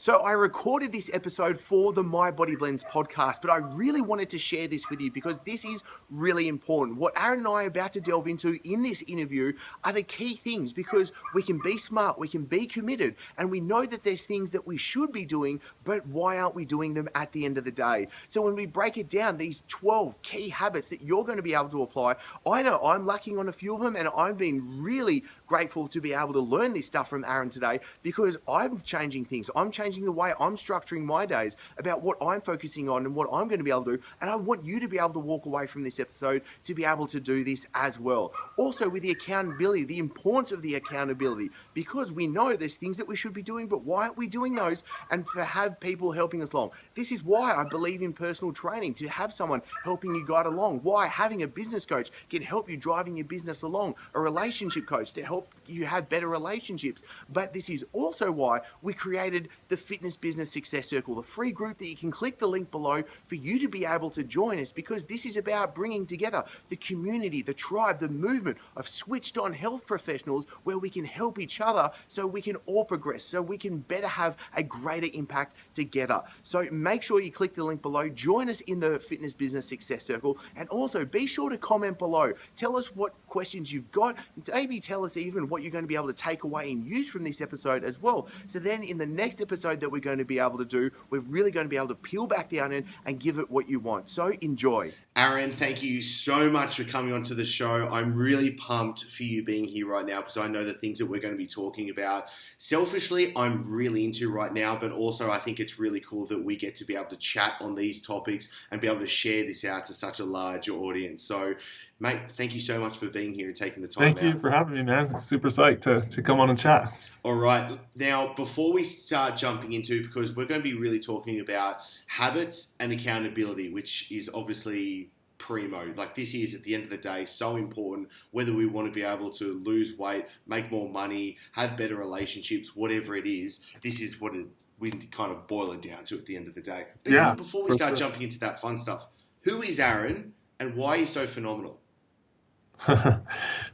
So I recorded this episode for the My Body Blends podcast, but I really wanted to share this with you because this is really important. What Erin and I are about to delve into in this interview are the key things, because we can be smart, we can be committed, and we know that there's things that we should be doing, but why aren't we doing them at the end of the day? So when we break it down, these 12 key habits that you're going to be able to apply, I know I'm lacking on a few of them, and I've been really grateful to be able to learn this stuff from Erin today, because I'm changing things. I'm changing the way I'm structuring my days about what I'm focusing on and what I'm going to be able to do. And I want you to be able to walk away from this episode to be able to do this as well. Also with the accountability, the importance of the accountability, because we know there's things that we should be doing, but why aren't we doing those? And to have people helping us along. This is why I believe in personal training, to have someone helping you guide along. Why having a business coach can help you driving your business along. A relationship coach to help you have better relationships. But this is also why we created the Fitness Business Success Circle, the free group that you can click the link below for you to be able to join us, because this is about bringing together the community, the tribe, the movement of switched on health professionals, where we can help each other so we can all progress, so we can better have a greater impact together. So make sure you click the link below, join us in the Fitness Business Success Circle, and also be sure to comment below. Tell us what questions you've got, maybe tell us even what you're going to be able to take away and use from this episode as well. So then in the next episode that we're going to be able to do, we're really going to be able to peel back the onion and give it what you want. So enjoy. Erin, thank you so much for coming onto the show. I'm really pumped for you being here right now, because I know the things that we're going to be talking about, selfishly, I'm really into right now, but also I think it's really cool that we get to be able to chat on these topics and be able to share this out to such a large audience. So mate, thank you so much for being here and taking the time out. Thank you for having me, man. It's super psyched to come on and chat. All right. Now, before we start jumping into, because we're going to be really talking about habits and accountability, which is obviously primo. Like, this is, at the end of the day, so important, whether we want to be able to lose weight, make more money, have better relationships, whatever it is, this is what we kind of boil it down to at the end of the day. But yeah. Before we start jumping into that fun stuff, who is Erin and why are you so phenomenal?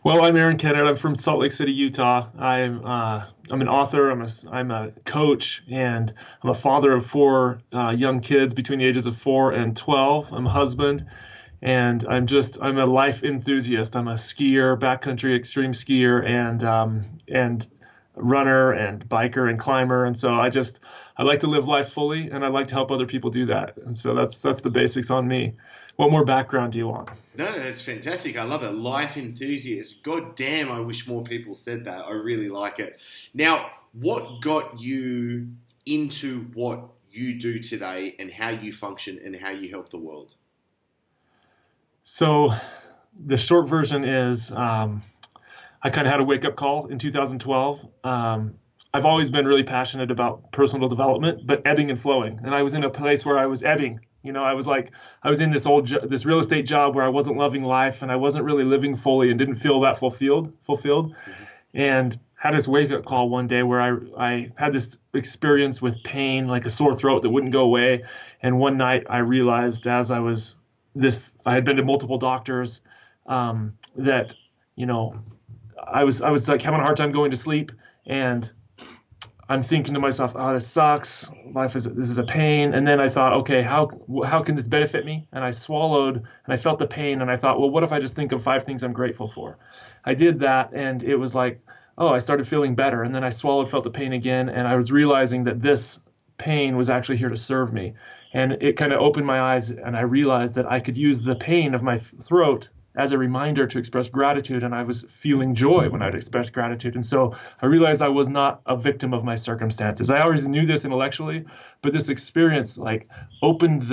Well, I'm Erin Kennedy. I'm from Salt Lake City, Utah. I'm an author. I'm a coach, and I'm a father of 4 young kids between the ages of 4 and 12. I'm a husband, and I'm a life enthusiast. I'm a skier, backcountry extreme skier, and runner and biker and climber. And so I like to live life fully, and I like to help other people do that. And so that's the basics on me. What more background do you want? No, that's fantastic. I love it. Life enthusiast. God damn, I wish more people said that. I really like it. Now, what got you into what you do today and how you function and how you help the world? So the short version is I kind of had a wake-up call in 2012. I've always been really passionate about personal development, but ebbing and flowing. And I was in a place where I was ebbing. You know, I was in this real estate job where I wasn't loving life, and I wasn't really living fully and didn't feel that fulfilled. Mm-hmm. And had this wake-up call one day where I had this experience with pain, like a sore throat that wouldn't go away. And one night I realized, I had been to multiple doctors, that, you know, I was like having a hard time going to sleep, and I'm thinking to myself, oh, this sucks. This is a pain. And then I thought, okay, how can this benefit me? And I swallowed, and I felt the pain, and I thought, well, what if I just think of 5 things I'm grateful for? I did that, and it was like, oh, I started feeling better. And then I swallowed, felt the pain again, and I was realizing that this pain was actually here to serve me. And it kind of opened my eyes, and I realized that I could use the pain of my throat as a reminder to express gratitude, and I was feeling joy when I'd express gratitude. And so I realized I was not a victim of my circumstances. I always knew this intellectually, but this experience like opened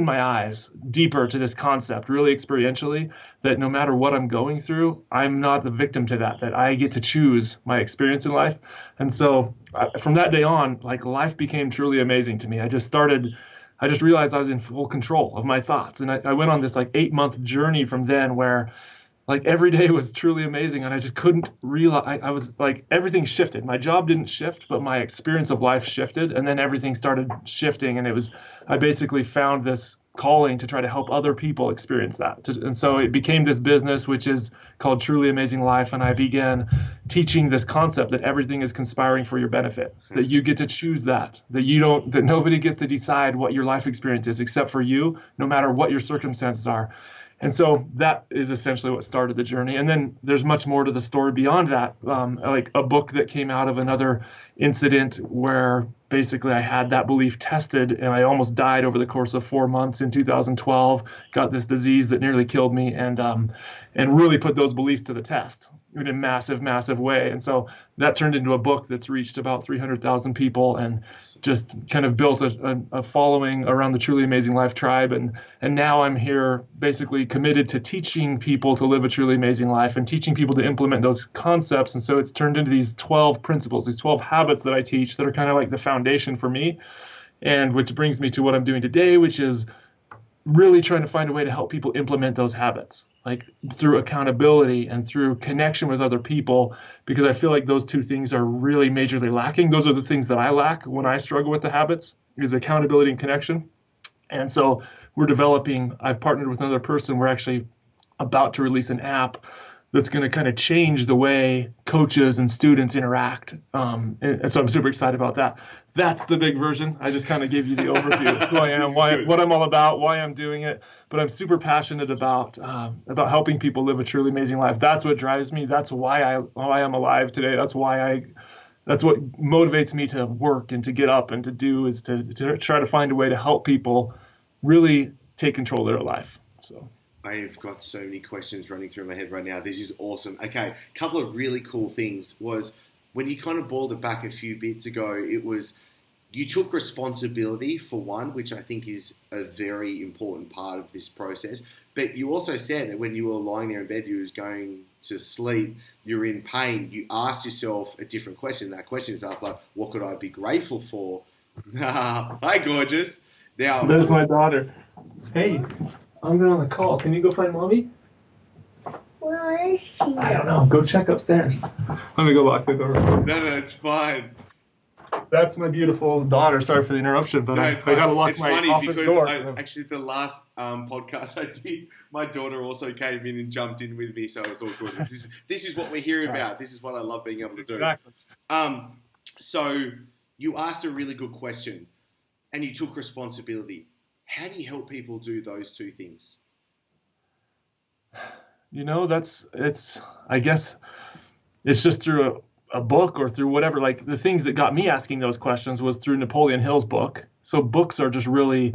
my eyes deeper to this concept, really experientially, that no matter what I'm going through, I'm not the victim to that I get to choose my experience in life. And so from that day on, like, life became truly amazing to me. I just realized I was in full control of my thoughts. And I went on this like 8-month journey from then where like every day was truly amazing, and I just couldn't realize. I was like, everything shifted. My job didn't shift, but my experience of life shifted, and then everything started shifting. And I basically found this calling to try to help other people experience that. And so it became this business, which is called Truly Amazing Life. And I began teaching this concept that everything is conspiring for your benefit, that you get to choose that nobody gets to decide what your life experience is except for you, no matter what your circumstances are. And so that is essentially what started the journey. And then there's much more to the story beyond that, like a book that came out of another incident where basically I had that belief tested, and I almost died over the course of 4 months in 2012, got this disease that nearly killed me, and really put those beliefs to the test in a massive, massive way. And so that turned into a book that's reached about 300,000 people and just kind of built a following around the Truly Amazing Life tribe. And now I'm here basically committed to teaching people to live a truly amazing life and teaching people to implement those concepts. And so it's turned into these 12 principles, these 12 habits that I teach that are kind of like the foundation for me, and which brings me to what I'm doing today, which is really trying to find a way to help people implement those habits, like through accountability and through connection with other people, because I feel like those two things are really majorly lacking. Those are the things that I lack when I struggle with the habits, is accountability and connection. And so I've partnered with another person. We're actually about to release an app that's going to kind of change the way coaches and students interact. And so I'm super excited about that. That's the big version. I just kind of gave you the overview of who I am, what I'm all about, why I'm doing it. But I'm super passionate about helping people live a truly amazing life. That's what drives me. That's why I am alive today. That's what motivates me to work and to get up and to do, is to try to find a way to help people really take control of their life. So I've got so many questions running through my head right now. This is awesome. Okay, a couple of really cool things was when you kind of boiled it back a few bits ago, it was you took responsibility for one, which I think is a very important part of this process. But you also said that when you were lying there in bed, you was going to sleep, you're in pain, you asked yourself a different question. That question is like, what could I be grateful for? Hi, gorgeous. Now, there's my daughter. Hey, I'm going on a call. Can you go find mommy? Where is she? I don't know. Go check upstairs. Let me go lock the door. No, it's fine. That's my beautiful daughter. Sorry for the interruption, but I got to lock my office door. Actually, the last podcast I did, my daughter also came in and jumped in with me, so it's all good. This is what we're here about. This is what I love being able to do. Exactly. So you asked a really good question, and you took responsibility. How do you help people do those two things? You know, I guess it's just through a book or through whatever. Like the things that got me asking those questions was through Napoleon Hill's book. So books are just really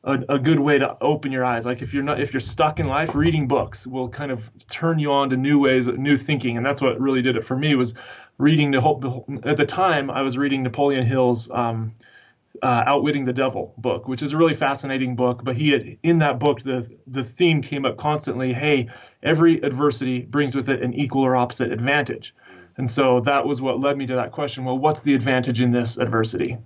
a good way to open your eyes. Like if you're stuck in life, reading books will kind of turn you on to new ways, new thinking. And that's what really did it for me, was reading at the time I was reading Napoleon Hill's Outwitting the Devil book, which is a really fascinating book. But in that book, the theme came up constantly. Hey, every adversity brings with it an equal or opposite advantage. And so that was what led me to that question. Well, what's the advantage in this adversity?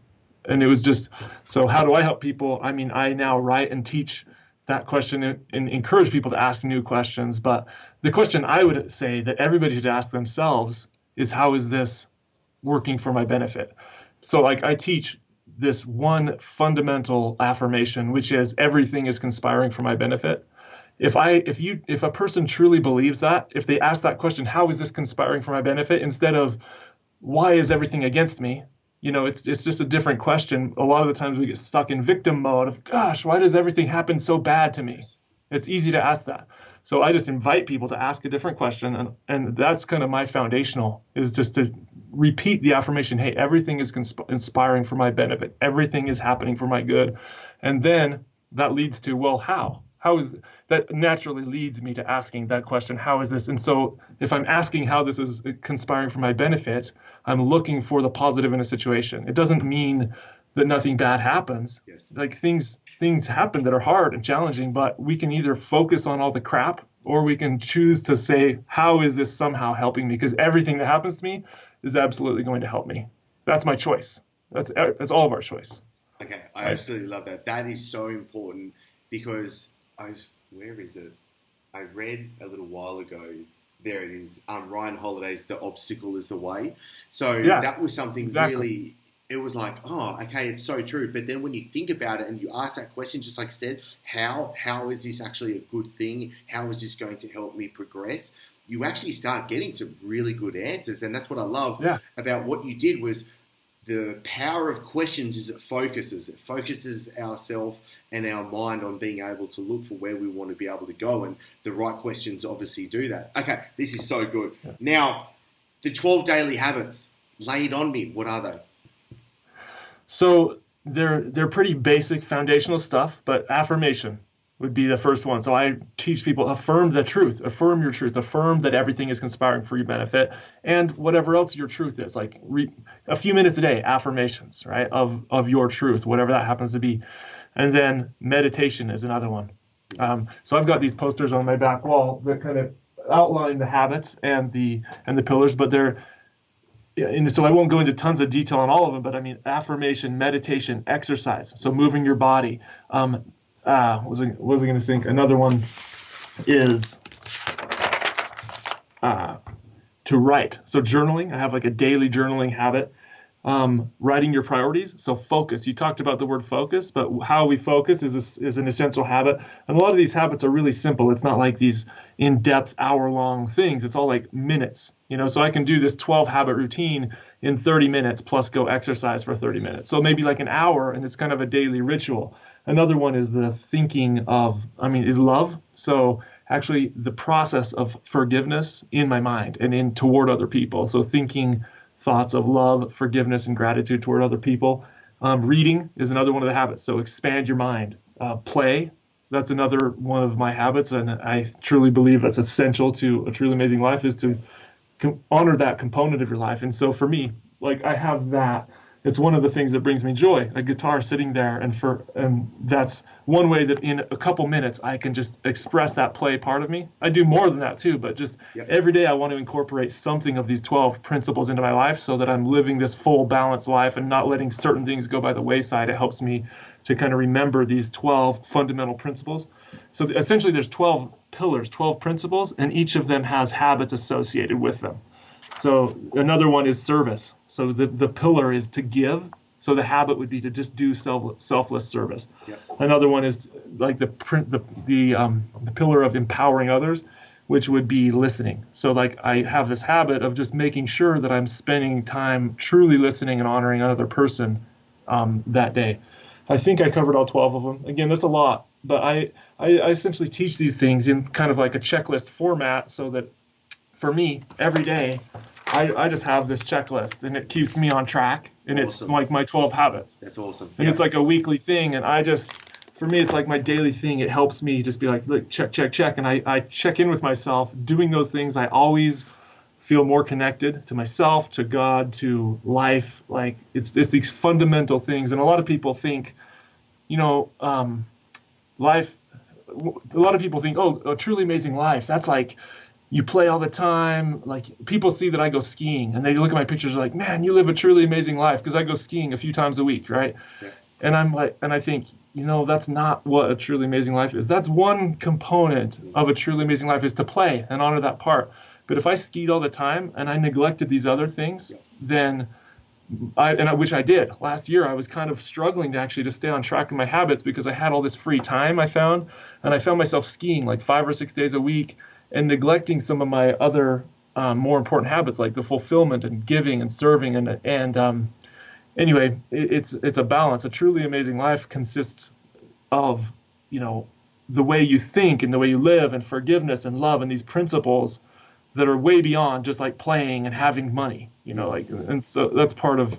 And it was just, so how do I help people? I mean, I now write and teach that question and encourage people to ask new questions. But the question I would say that everybody should ask themselves is, how is this working for my benefit? So like I teach this one fundamental affirmation, which is everything is conspiring for my benefit. If a person truly believes that, if they ask that question, how is this conspiring for my benefit, instead of why is everything against me? You know, it's just a different question. A lot of the times we get stuck in victim mode of, gosh, why does everything happen so bad to me? It's easy to ask that. So I just invite people to ask a different question. And that's kind of my foundational, is just to repeat the affirmation, hey, everything is inspiring for my benefit. Everything is happening for my good. And then that leads to, well, how? How is that naturally leads me to asking that question, how is this? And so if I'm asking how this is conspiring for my benefit, I'm looking for the positive in a situation. It doesn't mean that nothing bad happens. Yes. Like things happen that are hard and challenging, but we can either focus on all the crap, or we can choose to say, how is this somehow helping me? Because everything that happens to me is absolutely going to help me. That's my choice. That's all of our choice. Okay, I absolutely love that. That is so important, because where is it? I read a little while ago. There it is. Ryan Holiday's "The Obstacle Is the Way." So that was something really. It was like, oh, okay, it's so true. But then when you think about it and you ask that question, just like I said, how is this actually a good thing? How is this going to help me progress? You actually start getting some really good answers, and that's what I love about what you did. Was the power of questions is it focuses ourselves and our mind on being able to look for where we want to be able to go, and the right questions obviously do that. Okay, this is so good. Now, the 12 daily habits, lay it on me. What are they? So they're pretty basic foundational stuff, but affirmation would be the first one. So I teach people, affirm the truth, affirm your truth, affirm that everything is conspiring for your benefit, and whatever else your truth is, like a few minutes a day, affirmations, right, of your truth, whatever that happens to be. And then meditation is another one. So I've got these posters on my back wall that kind of outline the habits and the pillars, but and so I won't go into tons of detail on all of them, but I mean, affirmation, meditation, exercise. So moving your body. What was I going to think? Another one is to write. So journaling. I have like a daily journaling habit. Writing your priorities. So focus. You talked about the word focus, but how we focus is an essential habit. And a lot of these habits are really simple. It's not like these in-depth hour-long things. It's all like minutes. So I can do this 12 habit routine in 30 minutes plus go exercise for 30 minutes. So maybe like an hour, and it's kind of a daily ritual. Another one is the thinking is love. So actually the process of forgiveness in my mind and toward other people. So thinking thoughts of love, forgiveness, and gratitude toward other people. Reading is another one of the habits. So expand your mind. Play, that's another one of my habits, and I truly believe that's essential to a truly amazing life, is to honor that component of your life. And so for me, like, I have that. It's one of the things that brings me joy, a guitar sitting there, and that's one way that in a couple minutes I can just express that play part of me. I do more than that too, but just every day I want to incorporate something of these 12 principles into my life so that I'm living this full balanced life and not letting certain things go by the wayside. It helps me to kind of remember these 12 fundamental principles. So essentially there's 12 pillars, 12 principles, and each of them has habits associated with them. So another one is service. So the pillar is to give. So the habit would be to just do selfless service. Yep. Another one is like the pillar of empowering others, which would be listening. So like I have this habit of just making sure that I'm spending time truly listening and honoring another person that day. I think I covered all 12 of them. Again, that's a lot, but I essentially teach these things in kind of like a checklist format so that for me, every day, I just have this checklist, and it keeps me on track, and awesome. It's like my 12 habits. That's awesome. And it's like a weekly thing, and for me, it's like my daily thing. It helps me just be like, look, check, and I check in with myself. Doing those things, I always feel more connected to myself, to God, to life. Like, it's these fundamental things, and a lot of people think, life, a lot of people think, oh, a truly amazing life, that's like, you play all the time. Like, people see that I go skiing and they look at my pictures like, man, you live a truly amazing life, because I go skiing a few times a week, right? Yeah. And I'm like, and I think, that's not what a truly amazing life is. That's one component of a truly amazing life, is to play and honor that part. But if I skied all the time and I neglected these other things, then which I did. Last year, I was kind of struggling to stay on track with my habits because I had all this free time I found myself skiing like 5 or 6 days a week, and neglecting some of my other more important habits, like the fulfillment and giving and serving. Anyway, it's a balance. A truly amazing life consists of, the way you think and the way you live, and forgiveness and love, and these principles that are way beyond just like playing and having money, and so that's part of,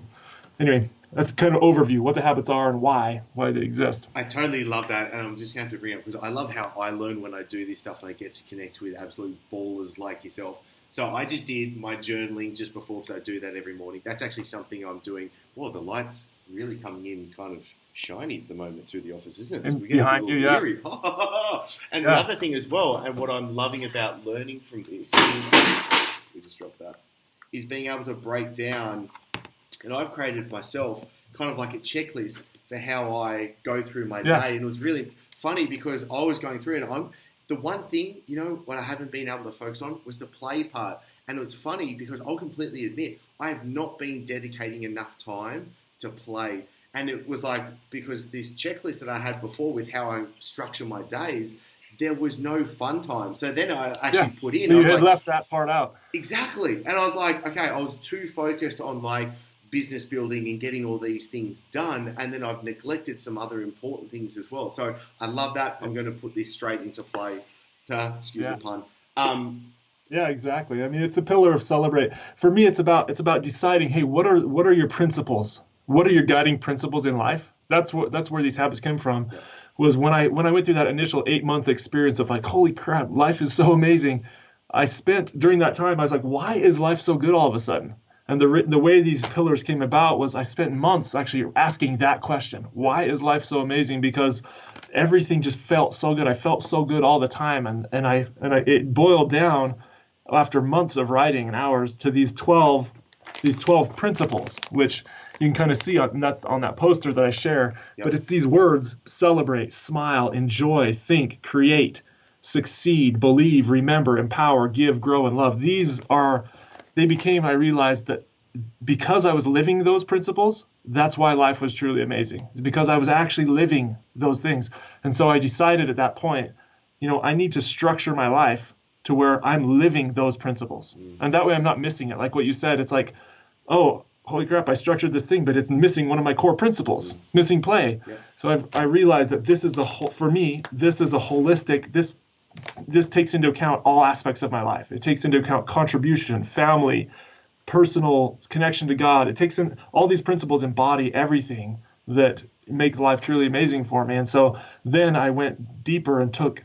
anyway, that's kind of overview, what the habits are and why they exist. I totally love that, and I'm just going to have to bring up, because I love how I learn when I do this stuff and I get to connect with absolute ballers like yourself. So I just did my journaling just before, because I do that every morning. That's actually something I'm doing. Well, the light's really coming in kind of shiny at the moment through the office, isn't it? And behind you, yeah. And the other thing as well, and what I'm loving about learning from this we just dropped that, is being able to break down. And I've created myself kind of like a checklist for how I go through my day. And it was really funny because I was going through it. the one thing, what I haven't been able to focus on was the play part. And it's funny because I'll completely admit I have not been dedicating enough time to play. And it was like, because this checklist that I had before with how I structure my days, there was no fun time. So then I actually put in. So you had left that part out. Exactly. And I was like, okay, I was too focused on like business building and getting all these things done. And then I've neglected some other important things as well. So I love that. I'm going to put this straight into play. Excuse the pun. Yeah, exactly. I mean, it's the pillar of celebrate. For me, it's about deciding, hey, what are your principles? What are your guiding principles in life? That's where these habits came from. Yeah. Was when I went through that initial 8-month experience of like, holy crap, life is so amazing. I spent during that time, I was like, why is life so good all of a sudden? And the way these pillars came about was I spent months actually asking that question. Why is life so amazing? Because everything just felt so good. I felt so good all the time. And it boiled down after months of writing and hours to these 12 principles, which you can kind of see on that poster that I share. Yep. But it's these words: celebrate, smile, enjoy, think, create, succeed, believe, remember, empower, give, grow, and love. I realized that because I was living those principles, that's why life was truly amazing. It's because I was actually living those things. And so I decided at that point, I need to structure my life to where I'm living those principles. And that way I'm not missing it. Like what you said, it's like, oh, holy crap, I structured this thing, but it's missing one of my core principles, missing play. Yeah. So I realized that this is for me, this is a holistic, this takes into account all aspects of my life. It takes into account contribution, family, personal connection to God. It takes in all these principles, embody everything that makes life truly amazing for me. And so then I went deeper and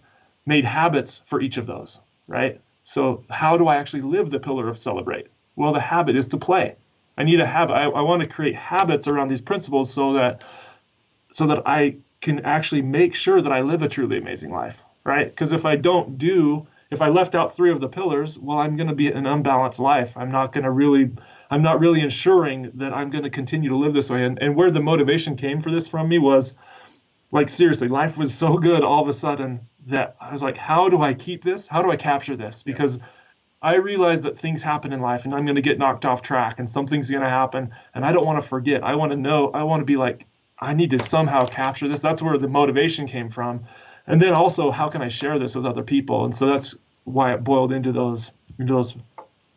made habits for each of those, right? So how do I actually live the pillar of celebrate? Well, the habit is to play. I need a habit. I want to create habits around these principles so that I can actually make sure that I live a truly amazing life, right? Because if I left out 3 of the pillars, well, I'm going to be an unbalanced life. I'm not really ensuring that I'm going to continue to live this way. And where the motivation came for this from me was, like, seriously, life was so good all of a sudden that I was like, how do I keep this? How do I capture this? Because I realize that things happen in life and I'm going to get knocked off track and something's going to happen and I don't want to forget. I want to know, I want to be like, I need to somehow capture this. That's where the motivation came from. And then also, how can I share this with other people? And so that's why it boiled into those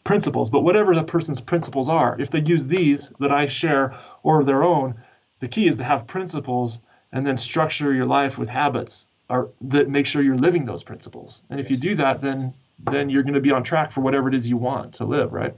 principles. But whatever the person's principles are, if they use these that I share or their own, the key is to have principles and then structure your life with habits that make sure you're living those principles. And if you do that, then you're going to be on track for whatever it is you want to live, right?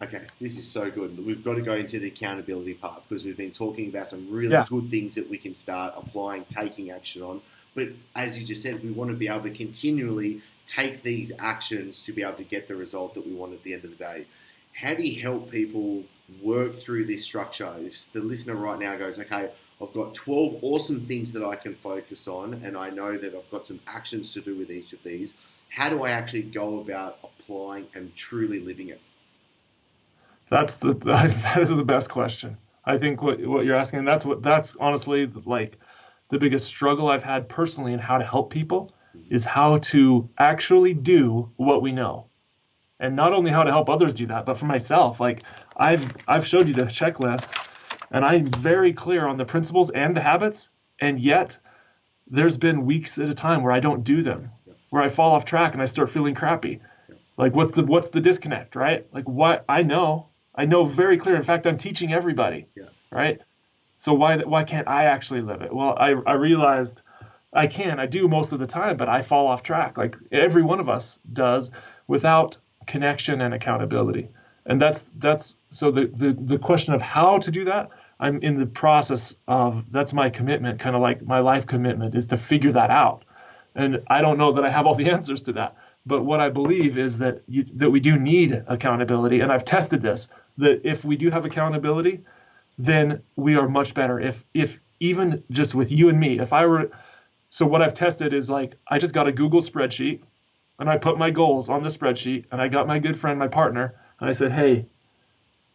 Okay, this is so good. We've got to go into the accountability part because we've been talking about some really good things that we can start applying, taking action on. But as you just said, we want to be able to continually take these actions to be able to get the result that we want at the end of the day. How do you help people work through this structure? If the listener right now goes, okay, I've got 12 awesome things that I can focus on, and I know that I've got some actions to do with each of these, how do I actually go about applying and truly living it? That is the best question. I think what you're asking, that's honestly like the biggest struggle I've had personally in how to help people is how to actually do what we know. And not only how to help others do that, but for myself, like I've showed you the checklist and I'm very clear on the principles and the habits. And yet there's been weeks at a time where I don't do them, where I fall off track and I start feeling crappy. Like what's the disconnect, right? Like what I know very clear. In fact, I'm teaching everybody, right? So why can't I actually live it? Well, I realized I do most of the time, but I fall off track. Like every one of us does without connection and accountability. And that's so the question of how to do that, I'm in the process of, that's my commitment, kind of like my life commitment is to figure that out. And I don't know that I have all the answers to that. But what I believe is that we do need accountability. And I've tested this, that if we do have accountability, then we are much better. If even just with you and me, so what I've tested is like, I just got a Google spreadsheet and I put my goals on the spreadsheet and I got my good friend, my partner, and I said, hey,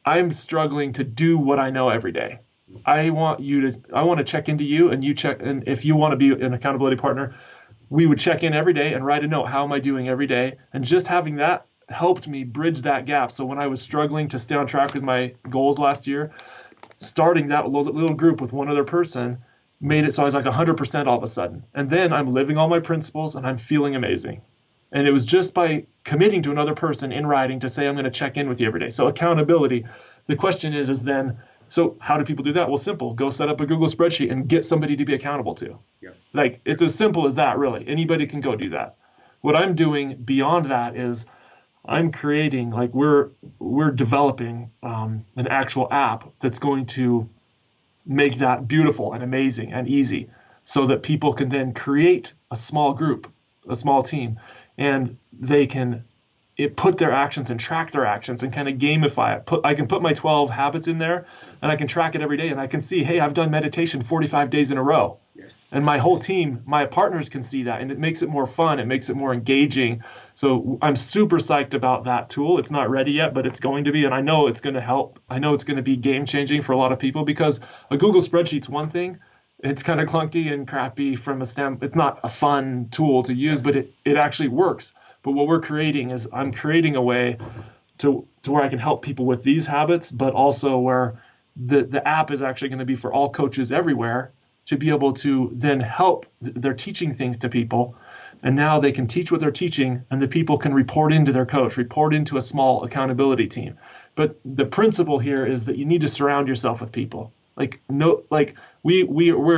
I'm struggling to do what I know every day. I want to check into you and you check. And if you want to be an accountability partner, we would check in every day and write a note. How am I doing every day? And just having that helped me bridge that gap. So when I was struggling to stay on track with my goals last year, starting that little group with one other person made it so I was like 100% all of a sudden. And then I'm living all my principles and I'm feeling amazing. And it was just by committing to another person in writing to say, I'm going to check in with you every day. So accountability. The question is then, so how do people do that? Well, simple. Go set up a Google spreadsheet and get somebody to be accountable to. Yeah. Like, it's as simple as that, really. Anybody can go do that. What I'm doing beyond that is I'm creating, like, we're developing an actual app that's going to make that beautiful and amazing and easy so that people can then create a small group, a small team, and they can put their actions and track their actions and kind of gamify it. I can put my 12 habits in there and I can track it every day and I can see, hey, I've done meditation 45 days in a row. Yes. And my whole team, my partners can see that, and it makes it more fun. It makes it more engaging. So I'm super psyched about that tool. It's not ready yet, but it's going to be, and I know it's going to help. I know it's going to be game changing for a lot of people, because a Google spreadsheet's one thing. It's kind of clunky and crappy from a standpoint. It's not a fun tool to use, but it actually works. But what we're creating is I'm creating a way to where I can help people with these habits, but also where the app is actually going to be for all coaches everywhere to be able to then help. They're teaching things to people, and now they can teach what they're teaching, and the people can report into their coach, report into a small accountability team. But the principle here is that you need to surround yourself with people. We're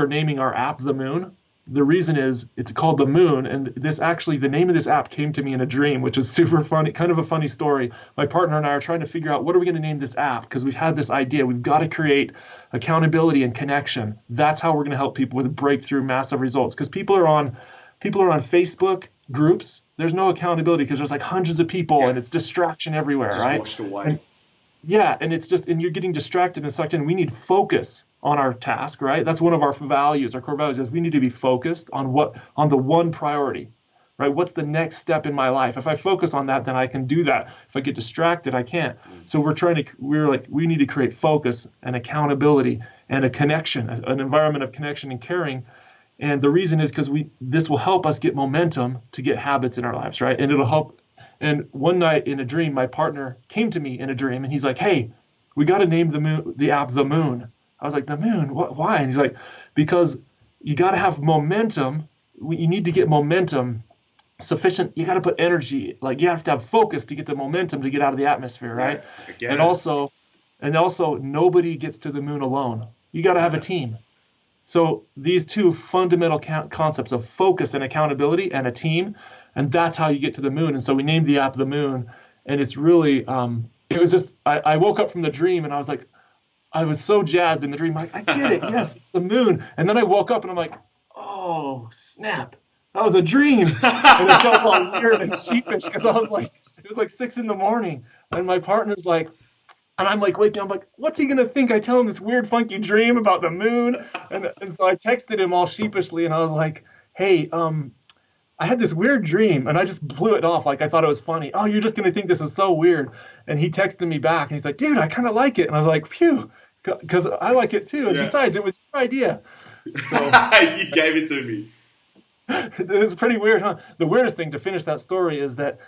naming our app The Moon. The reason is it's called The Moon, and the name of this app came to me in a dream, which is super funny, kind of a funny story. My partner and I are trying to figure out, what are we going to name this app? Because we've had this idea. We've got to create accountability and connection. That's how we're going to help people with breakthrough massive results. Because people are on Facebook groups. There's no accountability because there's like hundreds of people, and it's distraction everywhere, just right? Washed away. And it's just, and you're getting distracted and sucked in. We need focus on our task, right? That's one of our values. Our core values is we need to be focused on the one priority, right? What's the next step in my life? If I focus on that, then I can do that. If I get distracted, I can't. So we need to create focus and accountability and a connection, an environment of connection and caring. And the reason is because this will help us get momentum to get habits in our lives, right? And it'll help. And one night in a dream, my partner came to me in a dream, and he's like, hey, we got to name the app The Moon. I was like, The Moon? Why? And he's like, because you got to have momentum. You need to get momentum sufficient. You got to put energy. Like, you have to have focus to get the momentum to get out of the atmosphere, right? And also, nobody gets to the moon alone. You got to have a team. So these two fundamental concepts of focus and accountability and a team, and that's how you get to the moon. And so we named the app The Moon, and it's really, it was just, I woke up from the dream and I was like, I was so jazzed in the dream. Like, I get it. Yes, it's the moon. And then I woke up and I'm like, oh, snap. That was a dream. And it felt all weird and sheepish because I was like, it was like 6 a.m. And my partner's like, and I'm like, waking up, I'm like, what's he going to think? I tell him this weird, funky dream about the moon. And so I texted him all sheepishly, and I was like, hey, I had this weird dream, and I just blew it off like I thought it was funny. Oh, you're just going to think this is so weird. And he texted me back, and he's like, dude, I kind of like it. And I was like, phew, because I like it too. And besides, it was your idea. So you gave it to me. It was pretty weird, huh? The weirdest thing to finish that story is that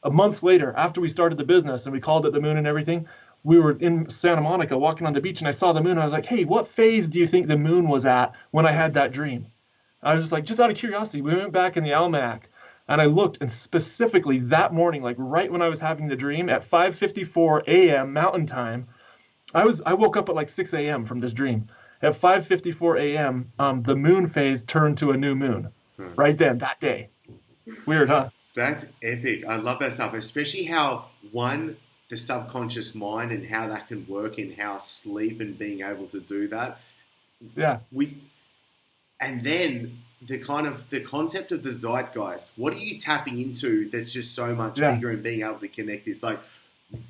a month later, after we started the business and we called it The Moon and everything, we were in Santa Monica walking on the beach, and I saw the moon. And I was like, hey, what phase do you think the moon was at when I had that dream? I was just like, just out of curiosity, we went back in the almanac, and I looked, and specifically that morning, like right when I was having the dream at 5:54 a.m. Mountain Time, I woke up at like 6 a.m. from this dream. At 5:54 a.m., the moon phase turned to a new moon right then, that day. Weird, huh? That's epic. I love that stuff, especially how the subconscious mind and how that can work in how sleep and being able to do that. Yeah. And then the concept of the zeitgeist. What are you tapping into that's just so much bigger and being able to connect this? Like,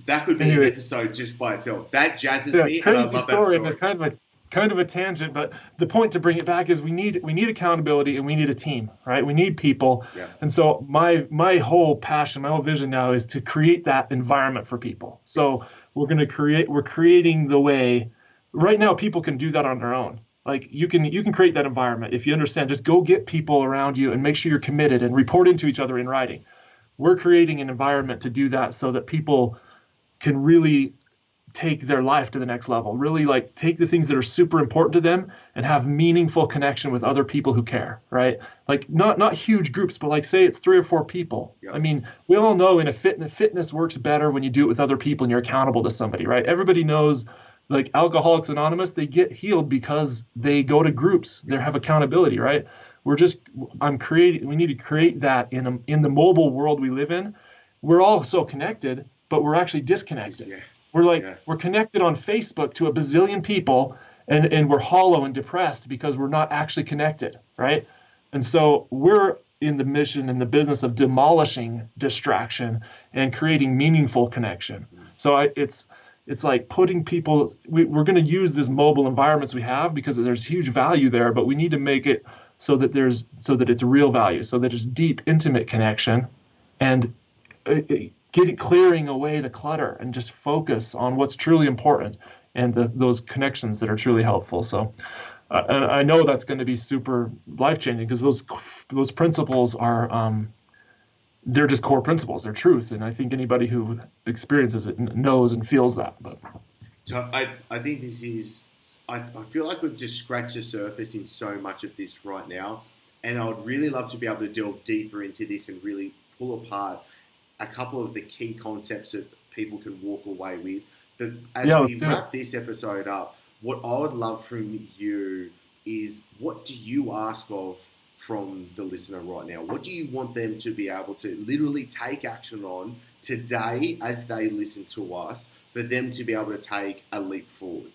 that could be an episode just by itself. That jazzes me, and I love that story. And it's kind of a tangent, but the point to bring it back is we need accountability, and we need a team, right? We need people. Yeah. And so my whole passion, my whole vision now is to create that environment for people. So we're creating the way. Right now, people can do that on their own. Like you can create that environment if you understand. Just go get people around you and make sure you're committed and report into each other in writing. We're creating an environment to do that so that people can really take their life to the next level, really like take the things that are super important to them and have meaningful connection with other people who care, right? Like not huge groups, but like say it's 3 or 4 people. Yeah. I mean, we all know in a fitness works better when you do it with other people and you're accountable to somebody, right? Everybody knows like Alcoholics Anonymous, they get healed because they go to groups, they have accountability, right? We need to create that in the mobile world we live in. We're all so connected, but we're actually disconnected. Yeah. We're connected on Facebook to a bazillion people and we're hollow and depressed because we're not actually connected, right? And so we're in the mission and the business of demolishing distraction and creating meaningful connection. So it's like putting people, we're going to use these mobile environments we have because there's huge value there, but we need to make it so that it's real value, so that it's deep, intimate connection and clearing away the clutter and just focus on what's truly important and those connections that are truly helpful. So and I know that's going to be super life-changing because those principles are they're just core principles. They're truth. And I think anybody who experiences it knows and feels that. But so I think this is, I feel like we've just scratched the surface in so much of this right now. And I would really love to be able to delve deeper into this and really pull apart a couple of the key concepts that people can walk away with. But as we wrap this episode up, what I would love from you is, what do you ask of from the listener right now? What do you want them to be able to literally take action on today as they listen to us, for them to be able to take a leap forward?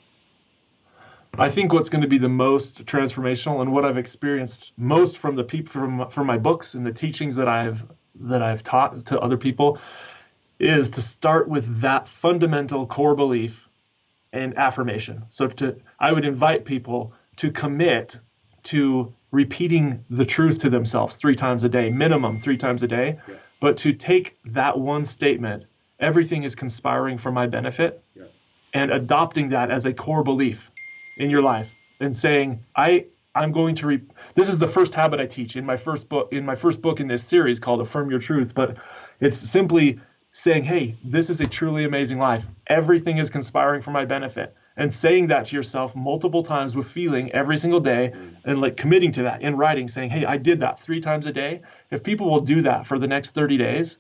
I think what's going to be the most transformational and what I've experienced most from the people from my books and the teachings that I've taught to other people is to start with that fundamental core belief and affirmation. So I would invite people to commit to repeating the truth to themselves 3 times a day, minimum 3 times a day, but to take that one statement, everything is conspiring for my benefit, and adopting that as a core belief in your life and saying, I'm going to this is the first habit I teach in my first book in this series called Affirm Your Truth, but it's simply saying, hey, this is a truly amazing life. Everything is conspiring for my benefit. And saying that to yourself multiple times with feeling every single day and like committing to that in writing, saying, hey, I did that 3 times a day. If people will do that for the next 30 days,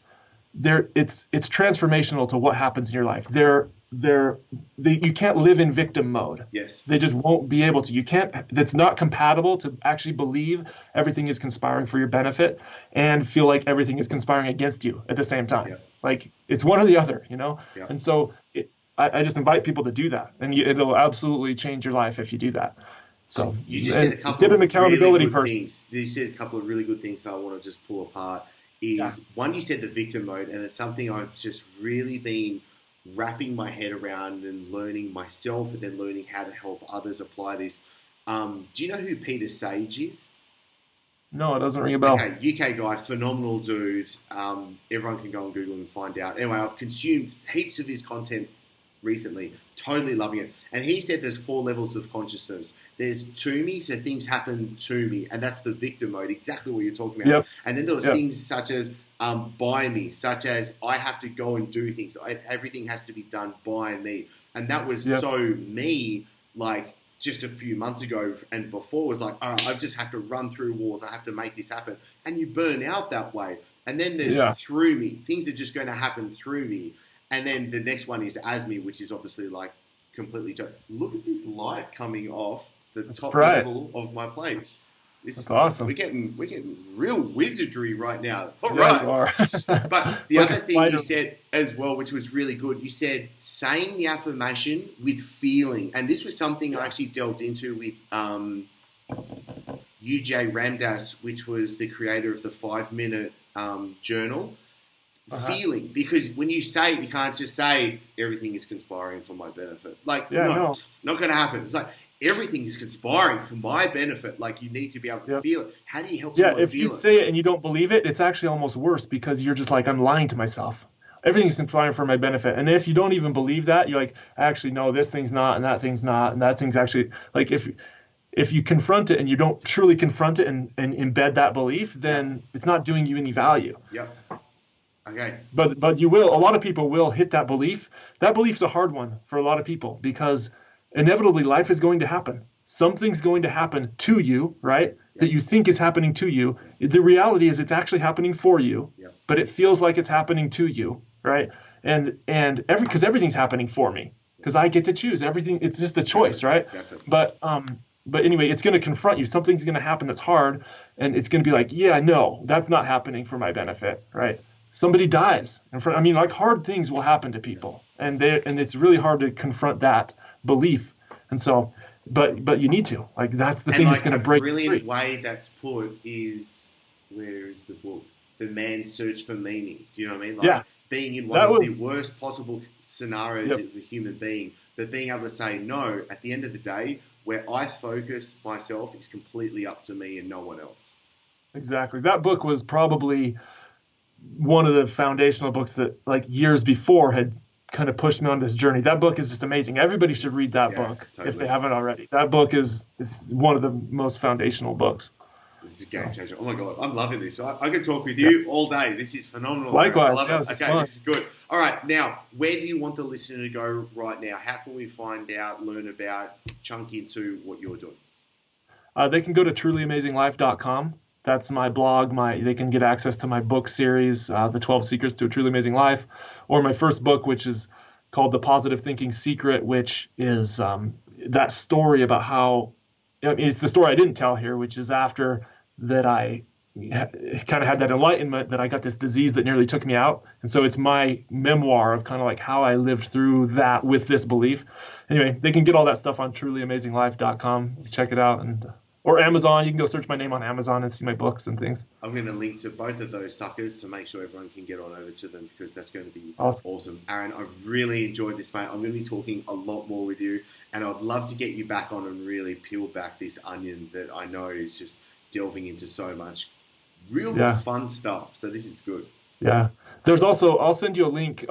it's transformational to what happens in your life. You can't live in victim mode. Yes. They just won't be able to. That's not compatible to actually believe everything is conspiring for your benefit and feel like everything is conspiring against you at the same time. Yeah. Like it's one or the other, Yeah. And so I just invite people to do that, and it'll absolutely change your life if you do that. So you just said a couple of accountability really good things. You said a couple of really good things that I want to just pull apart. One, you said the victim mode, and it's something I've just really been wrapping my head around and learning myself, and then learning how to help others apply this. Do you know who Peter Sage is? No, it doesn't ring a bell. Okay, UK guy, phenomenal dude. Everyone can go on Google and find out. Anyway, I've consumed heaps of his content recently, totally loving it. And he said there's 4 levels of consciousness. There's to me, so things happen to me, and that's the victim mode, exactly what you're talking about. Yep. And then there was things such as by me, such as I have to go and do things. Everything has to be done by me. And that was so me, like just a few months ago and before was like, all right, I just have to run through walls. I have to make this happen. And you burn out that way. And then there's through me. Things are just going to happen through me. And then the next one is as me, which is obviously like completely. Look at this light coming off the top level of my place. That's awesome. We're getting real wizardry right now. All right. You are. But the other thing you said as well, which was really good, you said saying the affirmation with feeling. And this was something I actually delved into with UJ Ramdas, which was the creator of the 5-minute journal. Feeling, because when you say it, you can't just say everything is conspiring for my benefit. Like, not going to happen. It's like everything is conspiring for my benefit. Like, you need to be able to feel it. How do you help someone feel it? If you say it and you don't believe it, it's actually almost worse because you're just like, I'm lying to myself. Everything's conspiring for my benefit. And if you don't even believe that, you're like, actually, no, this thing's not, and that thing's not, and that thing's actually like if you confront it and you don't truly confront it and embed that belief, then it's not doing you any value. Yep. Okay. But you will, a lot of people will hit that belief. That belief's a hard one for a lot of people because inevitably life is going to happen. Something's going to happen to you, right? That you think is happening to you. The reality is it's actually happening for you, but it feels like it's happening to you, right? And because everything's happening for me, because I get to choose everything. It's just a choice, right? Exactly. But anyway, it's going to confront you. Something's going to happen that's hard, and it's going to be like, yeah, no, that's not happening for my benefit, right? Somebody dies in front. I mean, like hard things will happen to people, and it's really hard to confront that belief. And so, but you need to. Like that's the thing that's going to break. A brilliant way that's put is, where is the book? The Man's Search for Meaning. Do you know what I mean? Like being in one of the worst possible scenarios of a human being, but being able to say no. At the end of the day, where I focus myself is completely up to me and no one else. Exactly. That book was probably one of the foundational books that like years before had kind of pushed me on this journey. That book is just amazing. Everybody should read that book if they haven't already. That book is one of the most foundational books. It's a game changer. Oh my God, I'm loving this. I can talk with you all day. This is phenomenal. Likewise. I love it. Okay, this is good. All right, now, where do you want the listener to go right now? How can we find out, learn about, chunk into what you're doing? They can go to trulyamazinglife.com. That's my blog. They can get access to my book series, The 12 Secrets to a Truly Amazing Life, or my first book, which is called The Positive Thinking Secret, which is that story about how, it's the story I didn't tell here, which is after that I kind of had that enlightenment that I got this disease that nearly took me out. And so it's my memoir of kind of like how I lived through that with this belief. Anyway, they can get all that stuff on trulyamazinglife.com. Check it out. Or Amazon. You can go search my name on Amazon and see my books and things. I'm going to link to both of those suckers to make sure everyone can get on over to them, because that's going to be awesome. Aaron, I've really enjoyed this, mate. I'm going to be talking a lot more with you, and I'd love to get you back on and really peel back this onion that I know is just delving into so much real fun stuff. So this is good. Yeah. There's also, I'll send you a link.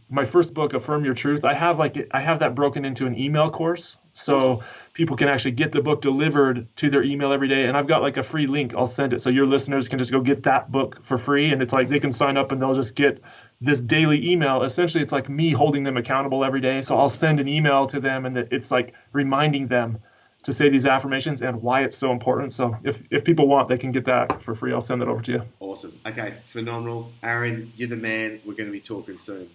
My first book, Affirm Your Truth. I have that broken into an email course, so people can actually get the book delivered to their email every day. And I've got like a free link. I'll send it so your listeners can just go get that book for free. And it's like they can sign up and they'll just get this daily email. Essentially, it's like me holding them accountable every day. So I'll send an email to them, and it's like reminding them to say these affirmations and why it's so important. So if people want, they can get that for free. I'll send that over to you. Awesome. Okay, phenomenal. Aaron, you're the man. We're going to be talking soon.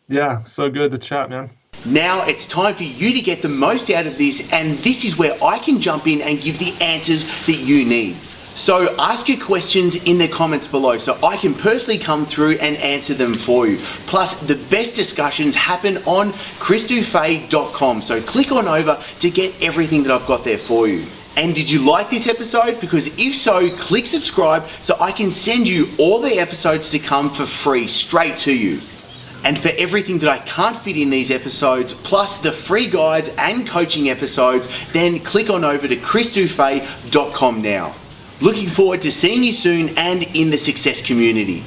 Yeah, so good to chat, man. Now it's time for you to get the most out of this, and this is where I can jump in and give the answers that you need. So ask your questions in the comments below so I can personally come through and answer them for you. Plus, the best discussions happen on chrisdufay.com. So click on over to get everything that I've got there for you. And did you like this episode? Because if so, click subscribe so I can send you all the episodes to come for free straight to you. And for everything that I can't fit in these episodes, plus the free guides and coaching episodes, then click on over to chrisdufay.com now. Looking forward to seeing you soon and in the success community.